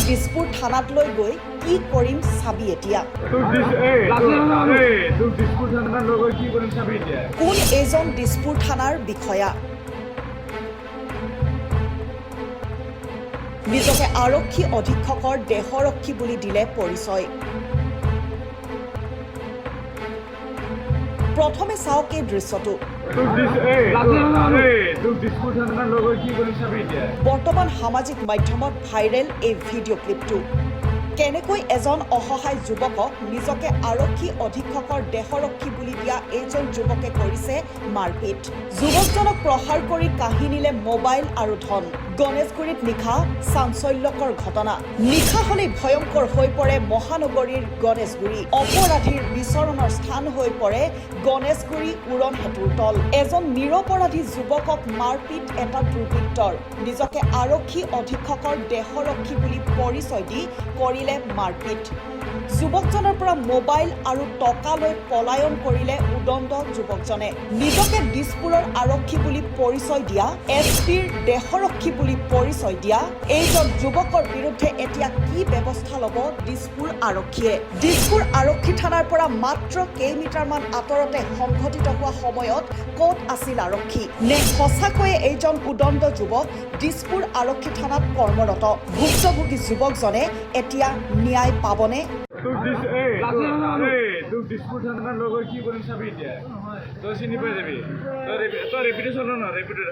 দিছপুৰ থানাত লৈ গৈ কি কৰিম চাবি এতিয়া কোন এজন দিছপুৰ থানাৰ বিষয়া নিজকে আৰক্ষী অধীক্ষকৰ দেহৰক্ষী বুলি দিলে পৰিচয় প্ৰথমে চাওক এই দৃশ্যটো বৰ্তমান সামাজিক মাধ্যমত ভাইৰেল এই ভিডিঅ' ক্লিপটো কেনেকৈ এজন অসহায় যুৱকক নিজকে আৰক্ষী অধীক্ষকৰ দেহৰক্ষী বুলি দিয়া এইজন যুৱকে কৰিছে মাৰপিট যুৱকজনক প্ৰহাৰ কৰি কাঢ়ি নিলে মোবাইল আৰু ধন গণেশগুৰিত নিশা চাঞ্চল্যকৰ ঘটনা নিশা হলেই ভয়ংকৰ হৈ পৰে মহানগৰীৰ গণেশগুৰি অপৰাধীৰ বিচৰণৰ স্থান হৈ পৰে গণেশগুৰি উৰণ সেতুৰ তল এজন নিৰপৰাধী যুৱকক মাৰপিট এটা দুৰ্বৃত্তৰ নিজকে আৰক্ষী অধীক্ষকৰ দেহৰক্ষী বুলি পৰিচয় দি কৰিলে মাৰপিট যুৱকজনৰ পৰা মোবাইল আৰু টকা লৈ পলায়ন কৰিলে উদণ্ড যুৱকজনে নিজকে দিছপুৰৰ আৰক্ষী বুলি পৰিচয় দিয়া এছপিৰ দেহৰক্ষী বুলি পৰিচয় দিয়া এইজন যুৱকৰ বিৰুদ্ধে এতিয়া কি ব্যৱস্থা ল'ব দিছপুৰ আৰক্ষীয়ে দিছপুৰ আৰক্ষী থানাৰ পৰা মাত্ৰ কেইমিটাৰমান আঁতৰতে সংঘটিত হোৱা সময়ত ক'ত আছিল আৰক্ষী নে সঁচাকৈয়ে এইজন উদণ্ড যুৱক দিছপুৰ আৰক্ষী থানাত কৰ্মৰত ভুক্তভোগী যুৱকজনে এতিয়া ন্যায় পাবনে দিছপুৰ থানাৰ লগত কি কৰিম চাবি এতিয়া তই চিনি পাই যাবি তই ৰেপিডো চল ন ৰেপিডো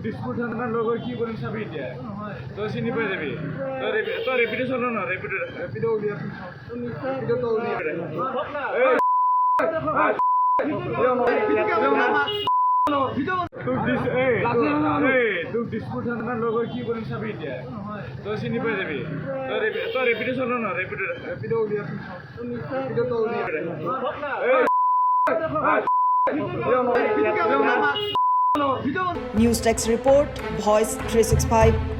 দিছপুৰ থানাৰ লগত কি কৰিম চাবি এতিয়া তই চিনি পাই যাবি তই ৰেপিডো চল ন ৰেপিডো দিছপুৰ থানাৰ লগত কি কৰিম চাবি এতিয়া তই চিনি পাই যাবি তই ৰেপিডো চল ন Rapido news desk report voice 365